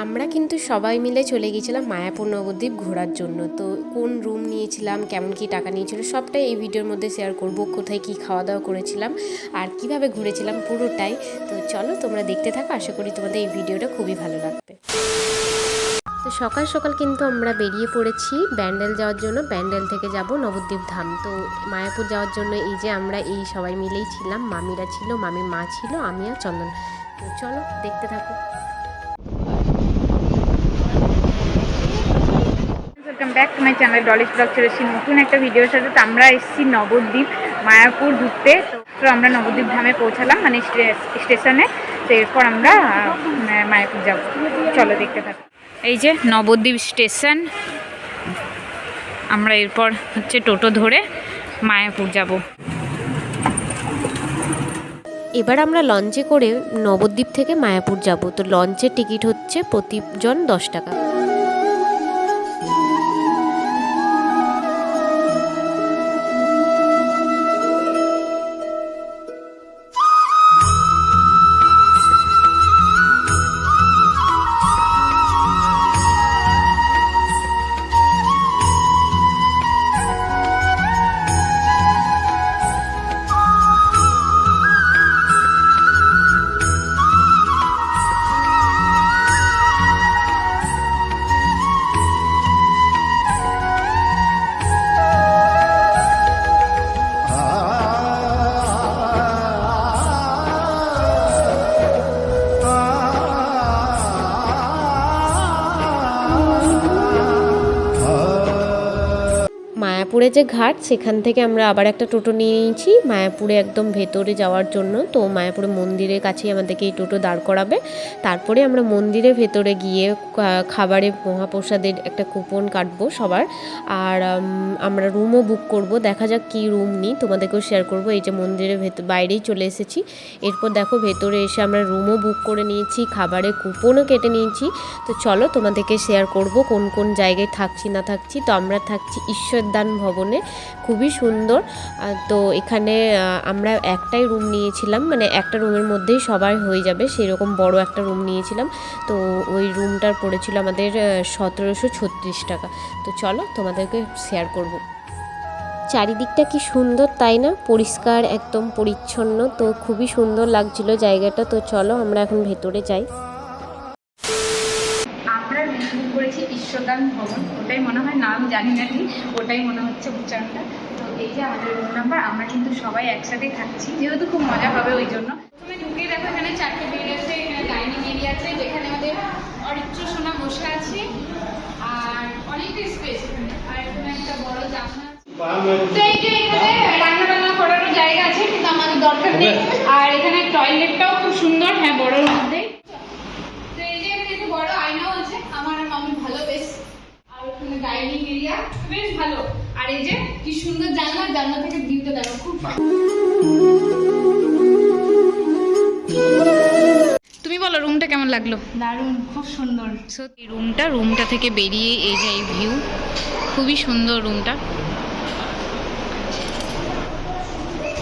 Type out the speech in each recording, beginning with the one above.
আমরা কিন্তু সবাই মিলে চলে গিয়েছিলাম মায়াপুর নবদ্বীপ ঘোরার জন্য। তো কোন রুম নিয়েছিলাম, কেমন কি টাকা নিয়েছিল সবটাই এই ভিডিওর মধ্যে শেয়ার করব। কোথায় কি খাওয়া দাওয়া করেছিলাম আর কিভাবে ঘুরেছিলাম পুরোটাই। তো চলো তোমরা দেখতে থাকো, আশা করি তোমাদের এই ভিডিওটা খুবই ভালো লাগবে। তো সকাল সকাল কিন্তু আমরা বেরিয়ে পড়েছি ব্যান্ডেল যাওয়ার জন্য। ব্যান্ডেল থেকে যাব নবদ্বীপ ধাম। তো মায়াপুর যাওয়ার জন্য এই যে আমরা এই সবাই মিলেই ছিলাম, মামিরা ছিল, মামির মা ছিল, আমি আর চন্দন। তো চলো দেখতে থাকো। Welcome back to my channel Dolly's blog. চলে এসেছি নতুন একটা ভিডিওর সাথে। তো আমরা এসেছি নবদ্বীপ মায়াপুর ঘুরতে। তো আমরা নবদ্বীপ ধামে পৌঁছালাম, মানে স্টেশনে। তো এরপর আমরা মায়াপুর যাব। চলো দেখতে থাকো। এই যে নবদ্বীপ স্টেশন, আমরা এরপর হচ্ছে টোটো ধরে মায়াপুর যাব। এবার আমরা লঞ্চে করে নবদ্বীপ থেকে মায়াপুর যাব। তো লঞ্চের টিকিট হচ্ছে প্রতিজন 10 টাকা। মায়াপুরে যে ঘাট, সেখান থেকে আমরা আবার একটা টোটো নিয়ে নিয়েছি মায়াপুরে একদম ভেতরে যাওয়ার জন্য। তো মায়াপুরে মন্দিরের কাছেই আমাদেরকে এই টোটো দাঁড় করাবে। তারপরে আমরা মন্দিরের ভেতরে গিয়ে খাবারে মহাপ্রসাদের একটা কুপন কাটবো সবার। আর আমরা রুমও বুক করব। দেখা যাক কি রুম নিই, তোমাদেরকেও শেয়ার করব। এই যে মন্দিরের বাইরেই চলে এসেছি। এরপর দেখো ভেতরে এসে আমরা রুমও বুক করে নিয়েছি, খাবারের কুপনও কেটে নিয়েছি। তো চলো তোমাদেরকে শেয়ার করব কোন কোন জায়গায় থাকছি না থাকছি। তো আমরা থাকছি ঈশ্বরদান ভবনে, খুবই সুন্দর। তো এখানে আমরা একটাই রুম নিয়েছিলাম, মানে একটা রুমের মধ্যেই সবাই হয়ে যাবে সেরকম বড় একটা রুম নিয়েছিলাম। তো ওই রুমটার পড়েছিল আমাদের 1736 টাকা। তো চলো তোমাদেরকে শেয়ার করব। চারিদিকটা কি সুন্দর তাই না, পরিষ্কার একদম পরিচ্ছন্ন। তো খুবই সুন্দর লাগছিল জায়গাটা। তো চলো আমরা এখন ভেতরে যাই। আমরা রুম করেছি ঈশ্বরদান ভবন, ওটাই মনে হয়, নাম জানি না ঠিক, ওটাই মনে হচ্ছে উচ্চারণটা। তো এই যে আমাদের রুম নাম্বার, আমরা কিন্তু সবাই একসাথেই থাকছি, যেহেতু খুব মজা হবে ওই জন্য। প্রথমে ঢুকে দেখো এখানে 4টে বেড আছে, এখানে ডাইনিং এরিয়া আছে যেখানে আমাদের অরিত্র সোনা বসে আছে, আর অনেকটা স্পেস এখানে। আর এখানে একটা বড় জানলা আছে। তো এই যে এখানে রান্না বান্না করারও জায়গা আছে, কিন্তু আমাদের দরকার নেই। আর এখানে টয়লেটটাও খুব সুন্দর, হ্যাঁ বড়োর মধ্যেই। তো এই যে এখানে একটু বড় আয়নাও আছে, আমার আর মামির ভালো বেশ। আর ওখানে ডাইনিং এরিয়া বেশ ভালো। আর এই যে কি সুন্দর জানলা, জানলা থেকে ভিউটা দেখো, খুব তুমি বলো রুমটা কেমন লাগলো? দারুণ, খুব সুন্দর। সত্যি রুমটা থেকে বেরিয়ে এই যে এই ভিউ, খুবই সুন্দর রুমটা।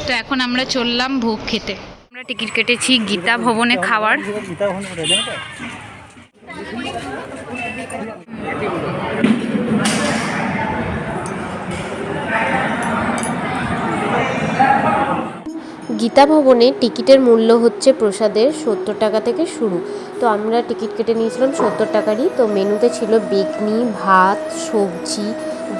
তো এখন আমরা চললাম ভোগ খেতে। আমরা টিকিট কেটেছি গীতা ভবনে খাওয়ার। গীতা ভবনে টিকিটের মূল্য হচ্ছে প্রসাদের 70 টাকা থেকে শুরু। তো আমরা টিকিট কেটে নিয়েছিলাম 70 টাকারই। তো মেনুতে ছিল বেগনি, ভাত, সবজি,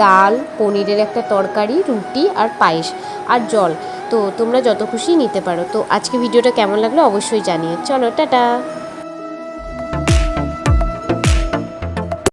ডাল, পনিরের একটা তরকারি, রুটি আর পায়েস আর জল। তো তোমরা যত খুশি নিতে পারো। তো আজকে ভিডিওটা কেমন লাগলো অবশ্যই জানিও। চলো টাটা।